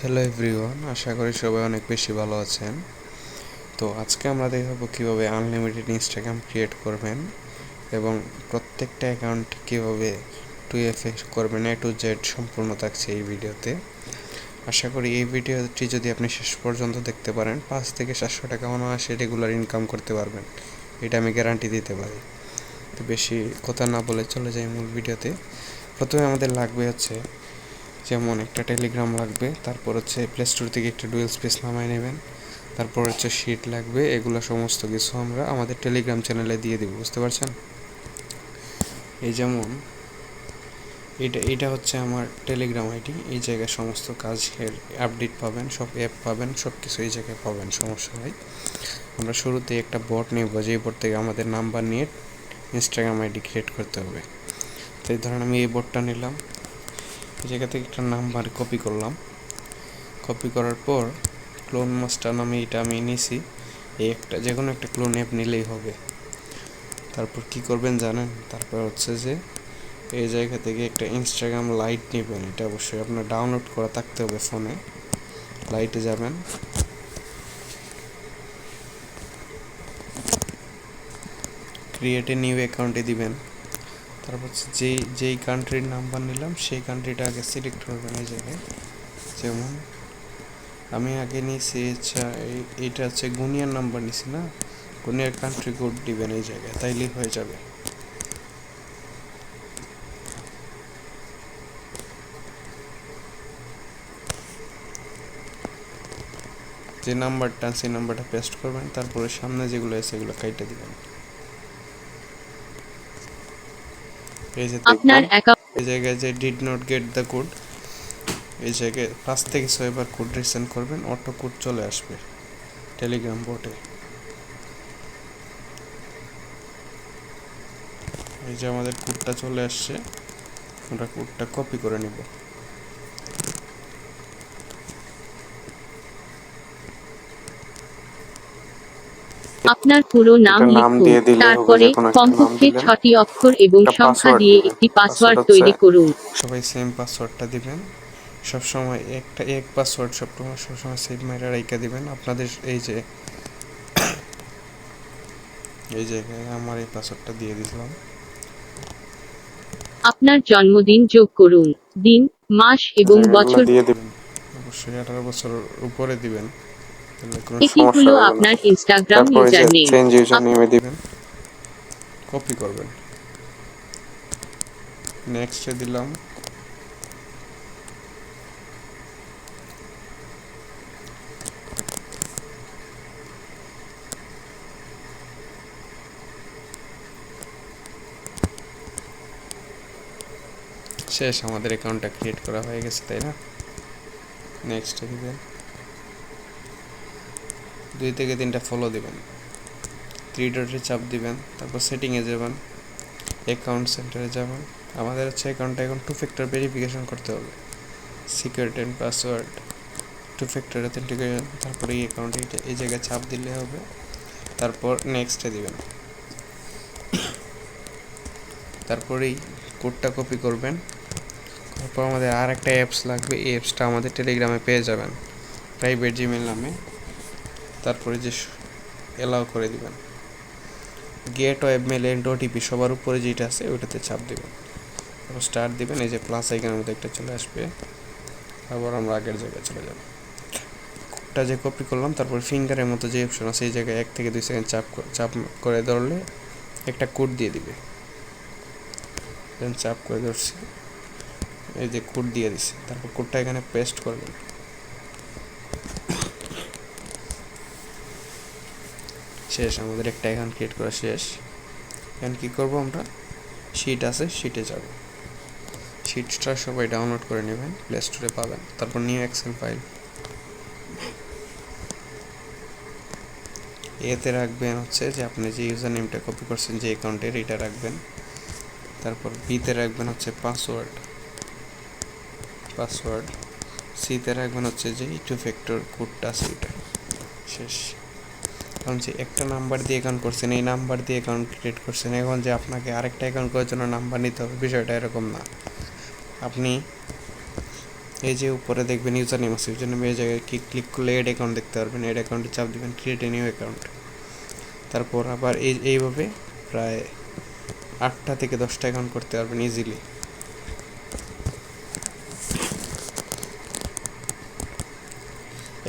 Hello everyone, আশা করি সবাই অনেক বেশি ভালো আছেন। তো আজকে আমরা দেখাবো কীভাবে আনলিমিটেড ইনস্টাগ্রাম ক্রিয়েট করবেন এবং প্রত্যেকটা অ্যাকাউন্ট কীভাবে 2FA করবেন, A to Z সম্পূর্ণ থাকছে এই ভিডিওতে। আশা করি এই ভিডিওটি যদি আপনি শেষ পর্যন্ত দেখতে পারেন 5 থেকে 700 টাকা অনায়াসে রেগুলার ইনকাম করতে পারবেন, এটা আমি গ্যারান্টি দিতে পারি। তো বেশি কথা না বলে চলে যাই মূল ভিডিওতে। প্রথমে আমাদের লাগবে হচ্ছে যেমন একটা টেলিগ্রাম লাগবে, তারপর হচ্ছে প্লে স্টোর থেকে একটা ডুয়েল স্পেস নামায় নেবেন, তারপর হচ্ছে শিট লাগবে। এগুলো সমস্ত কিছু আমরা আমাদের টেলিগ্রাম চ্যানেলে দিয়ে দিব, বুঝতে পারছেন? এই যেমন এইটা হচ্ছে আমার টেলিগ্রাম আইডি। এই জায়গায় সমস্ত কাজের আপডেট পাবেন, সব অ্যাপ পাবেন, সব কিছু এই জায়গায় পাবেন, সমস্যা নাই। আমরা শুরুতে একটা বট নেব, যেই বট থেকে আমাদের নাম্বার নিয়ে ইনস্টাগ্রাম আইডি ক্রিয়েট করতে হবে। তো এই ধরুন আমি এই বটটা নিলাম, এই জায়গা থেকে একটা নাম্বার কপি করলাম। কপি করার পর ক্লোন মাস্টার নামে এটা আমি নিছি। এই একটা যে কোনো একটা ক্লোন অ্যাপ নিলেই হবে। তারপর কি করবেন জানেন? তারপর হচ্ছে যে এই জায়গা থেকে একটা ইনস্টাগ্রাম লাইট নেবেন। এটা অবশ্যই আপনার ডাউনলোড করা থাকতে হবে ফোনে। লাইটে যাবেন, ক্রিয়েট এ নিউ অ্যাকাউন্টে দিবেন। তারপর হচ্ছে যেই কান্ট্রির নাম্বার নিলাম সেই কান্ট্রিটা আগে সিলেক্ট করবেন। এই জায়গায় যেমন আমি আগে নিয়েছি, আচ্ছা এইটা হচ্ছে গুনিয়ার নাম্বার নিছি না, গুনিয়ার কান্ট্রি কোড দিবেন এই জায়গায়, তাইলেই হয়ে যাবে। যে নাম্বারটা সেই নাম্বারটা পেস্ট করবেন, তারপরে সামনে যেগুলো আছে সেগুলো কাইটে দিবেন। এই যে দেখবেন এই জায়গায় যে did not get the code, এই জায়গায় 5 থেকে 6 বার কোড রিসেন্ড করবেন, অটো কোড চলে আসবে টেলিগ্রাম বোটে। এই যে আমাদের কোডটা চলে আসছে, আমরা কোডটা কপি করে নিব। আপনার পুরো নাম লিখুন, তারপরে কমপক্ষে 6টি অক্ষর এবং সংখ্যা দিয়ে একটি পাসওয়ার্ড তৈরি করুন। সবাই সেম পাসওয়ার্ডটা দিবেন। সবসময় এক পাসওয়ার্ড সবসময় সেভ মাইরা রাইখা দিবেন। আপনাদের এই জায়গায় আমার এই পাসওয়ার্ডটা দিয়ে দিলাম। আপনার জন্মদিন যোগ করুন, দিন, মাস এবং বছর দিয়ে দিবেন। অবশ্যই 18 বছর উপরে দিবেন, তাহলে কোনো এটি সমস্যা হলো হবে না। আপনার ইনস্টাগ্রাম তারপরে যে ইউজারনেম। চেঞ্জ ইউজার নেমে দিবেন, কপি করবেন। নেক্সটে দিলাম। শেষ, আমাদের অ্যাকাউন্টটা ক্রিয়েট করা হয়ে গেছে, তাই না? নেক্সটে দিবেন, 2 থেকে 3টা ফলো দিবেন, 3 ডটে চাপ দিবেন, তারপর সেটিংয়ে যাবেন, অ্যাকাউন্ট সেন্টারে যাবেন। আমাদের হচ্ছে অ্যাকাউন্টটা এখন 2 ফ্যাক্টর ভেরিফিকেশন করতে হবে, security and password 2 factor authentication. তারপরে এই অ্যাকাউন্টে এই জায়গায় চাপ দিলে হবে, তারপর নেক্সটে দিবেন। তারপরেই কোডটা কপি করবেন। তারপর আমাদের আর একটা অ্যাপস লাগবে, এই অ্যাপসটা আমাদের টেলিগ্রামে পেয়ে যাবেন প্রাইভেট জিমেল নামে। তারপরে যে অ্যালাউ করে দিবেন, get web mail and OTP সবার উপরে যেটা আছে ওইটাতে চাপ দেবেন, তারপর স্টার্ট দিবেন। এই যে প্লাস আইকনের মধ্যে একটা চলে আসবে, আবার আমরা আগের জায়গায় চলে যাব। কোডটা যে কপি করলাম, তারপর ফিঙ্গারের মতো যে অপশন আছে এই জায়গায় 1 থেকে 2 সেকেন্ড চাপ করে ধরলে একটা কোড দিয়ে দিবে। দেন চাপ করে ধরছি, এই যে কোড দিয়ে দিছে, তারপর কোডটা এখানে পেস্ট করবেন। শেষ, আমাদের একটা অ্যাকাউন্ট ক্রিয়েট করা শেষ। এখন কী করবো আমরা? শিট আছে, শিটে যাব। শিটটা সবাই ডাউনলোড করে নেবেন, প্লে স্টোরে পাবেন। তারপর নিউ এক্সেল ফাইল, এতে রাখবেন হচ্ছে যে আপনি যে ইউজার নেমটা কপি করছেন যে অ্যাকাউন্টের, এটা রাখবেন। তারপর বিতে রাখবেন হচ্ছে পাসওয়ার্ড। সিতে রাখবেন হচ্ছে যে 2 ফ্যাক্টর কোডটা আছে এটা। শেষ। এখন যে একটা নাম্বার দিয়ে অ্যাকাউন্ট করছেন, এই নাম্বার দিয়ে অ্যাকাউন্ট ক্রিয়েট করছেন, এখন যে আপনাকে আরেকটা অ্যাকাউন্ট করার জন্য নাম্বার নিতে হবে, বিষয়টা এরকম না। আপনি এই যে উপরে দেখবেন ইউজার নেম আছে, ইউজার নেম এই জায়গায় ক্লিক করলে এড অ্যাকাউন্ট দেখতে পারবেন। এড অ্যাকাউন্টে চাপ দিবেন ক্রিয়েট এ নিউ অ্যাকাউন্ট। তারপর আবার এইভাবে প্রায় 8টা থেকে 10টা অ্যাকাউন্ট করতে পারবেন ইজিলি।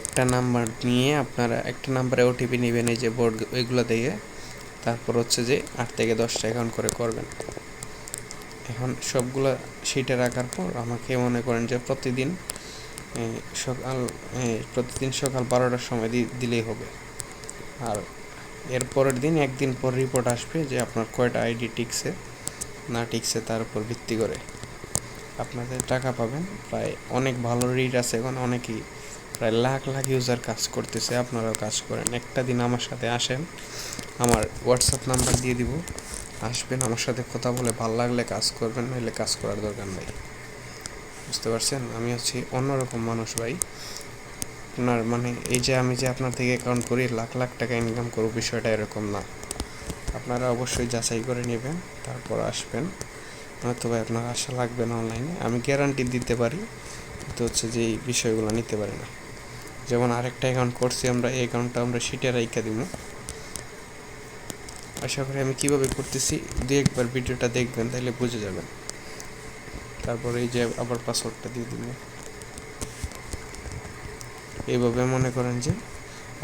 একটা নাম্বার নিয়ে আপনারা একটা নাম্বারে ওটিপি নেবেন এই যে বোর্ড ওইগুলো দিয়ে, তারপর হচ্ছে যে 8 থেকে 10টা অ্যাকাউন্ট করবেন। এখন সবগুলো সিটে রাখার পর আমাকে মনে করেন যে প্রতিদিন সকাল 12টার সময় দিলেই হবে। আর এর পরের দিন একদিন পর রিপোর্ট আসবে যে আপনার কয়টা আইডি টিকছে না টিকছে, তার উপর ভিত্তি করে আপনাদের টাকা পাবেন। প্রায় অনেক ভালো রিট আছে এখন, অনেকেই প্রায় লাখ লাখ ইউজার কাজ করতেছে, আপনারাও কাজ করেন। একটা দিন আমার সাথে আসেন, আমার হোয়াটসঅ্যাপ নাম্বার দিয়ে দিব, আসবেন আমার সাথে কথা বলে ভালো লাগলে কাজ করবেন, নাহলে কাজ করার দরকার নেই। বুঝতে পারছেন? আমি হচ্ছি অন্যরকম মানুষ ভাই। আপনার মানে এই যে আমি যে আপনার থেকে অ্যাকাউন্ট করি লাখ লাখ টাকা ইনকাম করব, বিষয়টা এরকম না। আপনারা অবশ্যই যাচাই করে নেবেন, তারপর আসবেন, নয়তো ভাই আপনার আশা লাগবে না অনলাইনে। আমি গ্যারান্টি দিতে পারি, তো হচ্ছে যে এই বিষয়গুলো নিতে পারি না। যেমন আরেকটা অ্যাকাউন্ট করছি আমরা, এই অ্যাকাউন্টটা আমরা সিটে রাইখা দিব। আশা করি আমি কীভাবে করতেছি একবার ভিডিওটা দেখবেন, তাহলে বুঝে যাবেন। তারপরে এই যে আবার পাসওয়ার্ডটা দিয়ে দিব। এইভাবে মনে করেন যে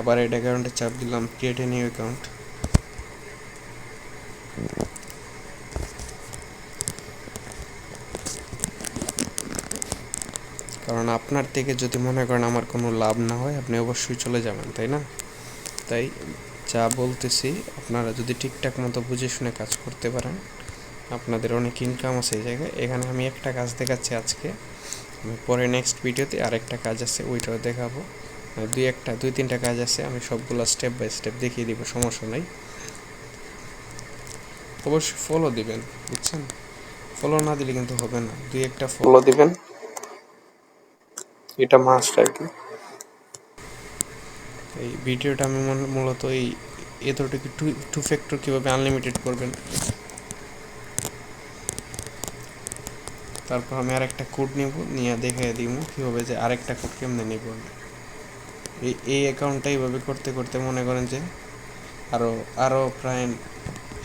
আবার এই অ্যাকাউন্টে চাপ দিলাম ক্রিয়েট এ নিউ অ্যাকাউন্ট। কারণ আপনার থেকে যদি মনে করেন আমার কোনো লাভ না হয়, আপনি অবশ্যই চলে যাবেন, তাই না? তাই যা বলতেছি আপনারা যদি ঠিকঠাক মতো বুঝে শুনে কাজ করতে পারেন, আপনাদের অনেক ইনকাম আছে এই জায়গায়। এখানে আমি একটা কাজ দেখাচ্ছি আজকে, আমি পরে নেক্সট ভিডিওতে আরেকটা কাজ আছে ওইটাও দেখাবো। দুই তিনটা কাজ আছে, আমি সবগুলো স্টেপ বাই স্টেপ দেখিয়ে দিব, সমস্যা নাই। অবশ্যই ফলো দিবেন, বুঝছেন? ফলো না দিলে কিন্তু হবে না, একটা ফলো দিবেন, এটা মাস্ট আর কি। এই ভিডিওটা আমি মূলত এই এতটুকু টু ফ্যাক্টর কীভাবে আনলিমিটেড করবেন, তারপর আমি আরেকটা কোড নেব, নিয়ে দেখিয়ে দিব কীভাবে যে আরেকটা কোড কেমনে নেব আমি। এই অ্যাকাউন্টটা এইভাবে করতে করতে মনে করেন যে আরও প্রায়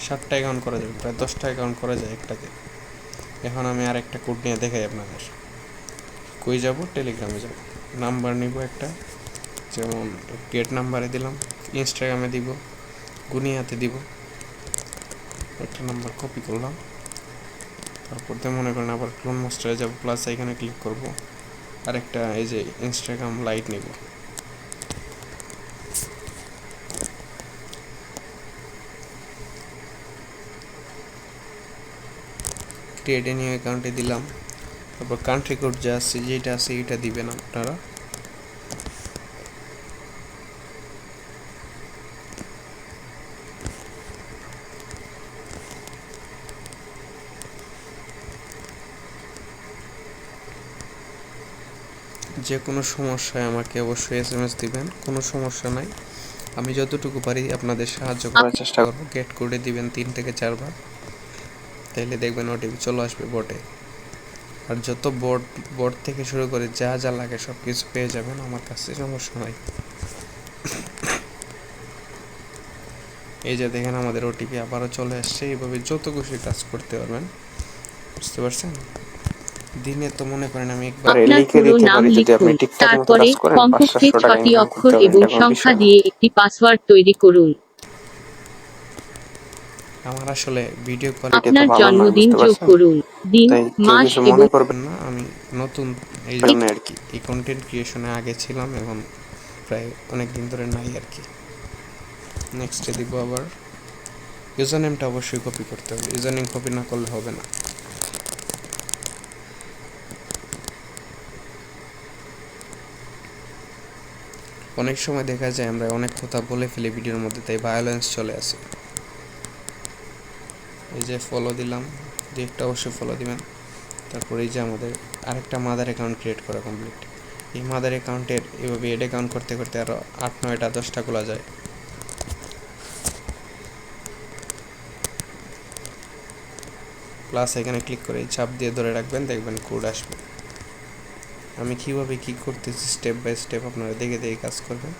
7টা অ্যাকাউন্ট করা যাবে, প্রায় 10টা অ্যাকাউন্ট করা যায় একটাতে। এখন আমি আরেকটা কোড নিয়ে দেখাই আপনাদের। কই যাব? টেলিগ্রামে যাব, নাম্বার নিব একটা, যেমন গেট নাম্বারে দিলাম, ইনস্টাগ্রামে দিব, গুনিয়াতে দিব, একটা নাম্বার কপি করলাম। তারপর তো মনে করেন আবার ক্লোন মাস্টারে যাব, প্লাস এখানে ক্লিক করব, আরেকটা এই যে ইনস্টাগ্রাম লাইট নেব। ক্রিয়েট এ নিউ অ্যাকাউন্টে দিলাম। তারপর কান্ট্রি কোড যা আছে যেটা আছে এটা দিবেন আপনারা। যে কোনো সমস্যায় আমাকে অবশ্যই SMS দিবেন, কোনো সমস্যা নাই। আমি যতটুকু পারি আপনাদের সাহায্য করার চেষ্টা করব। গেট কোডে দিবেন 3 থেকে 4 বার, তাইলে দেখবেন ওটিপি চলে আসবে বোর্ডে। আর যত বোর্ড থেকে শুরু করে যা যা লাগে সব কিছু পেয়ে যাবেন আমার কাছে, সমস্যা নাই। এই যে দেখেন আমাদের ওটিপি আবারও চলে আসছে। এইভাবে যত খুশি কাজ করতে পারবেন, বুঝতে পারছেন? দিনে তো মনে করেন আমি একবার লিখে দিতে পারি, যদি আপনি ঠিকঠাক মতো কাজ করেন, 500 টাকা ইনকাম করতে পারবেন, এটা কোনো বিষয় না। একটি পাসওয়ার্ড তৈরি করুন। আমার আসলে ভিডিও কোয়ালিটি তো আপনার ভালো না, জন্মদিন বুঝতে যোগ পারছেন? করুন, দিন, তাই কেউ মাস কিছু এবং মনে করবেন না, আমি নতুন এই জন্য আর কি। এই কন্টেন্ট ক্রিয়েশনে আগে ছিলাম, এখন প্রায় অনেক দিন ধরে নাই আর কি। নেক্সটে দিব আবার। ইউজার নেমটা অবশ্যই কপি করতে হবে, ইউজার নেম কপি না করলে হবে না। অনেক সময় দেখা যায় আমরা অনেক কথা বলে ফেলি ভিডিওর মধ্যে, তাই ভায়োলেন্স চলে আসে। এই যে ফলো দিলাম, একটা অবশ্যই ফলো দিবেন। তারপর এই যে আমাদের আরেকটা মাদার অ্যাকাউন্ট ক্রিয়েট করা কমপ্লিট। এই মাদার অ্যাকাউন্টের এভাবে এড অ্যাকাউন্ট করতে করতে আরও 8, 9টা 10টা খোলা যায়। প্লাস এখানে ক্লিক করে চাপ দিয়ে ধরে রাখবেন, দেখবেন কোড আসবে। আমি কিভাবে কি করতেছি স্টেপ বাই স্টেপ আপনারা দেখে দেখে কাজ করবেন।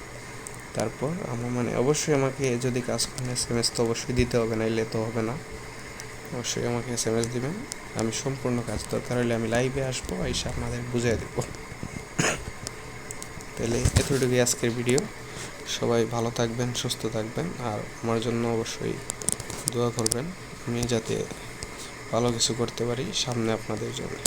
তারপর আমার মানে অবশ্যই আমাকে যদি কাজ করেন SMS তো অবশ্যই দিতে হবে, নাইলে তো হবে না। অবশ্যই আমাকে SMS দিবেন। আমি সম্পূর্ণ কাজ দরকার হলে আমি লাইভে আসবো, এসে আপনাদের বুঝিয়ে দেব। তাহলে এতটুকুই আজকের ভিডিও। সবাই ভালো থাকবেন, সুস্থ থাকবেন, আর আমার জন্য অবশ্যই দোয়া করবেন আমি যাতে ভালো কিছু করতে পারি সামনে আপনাদের জন্য।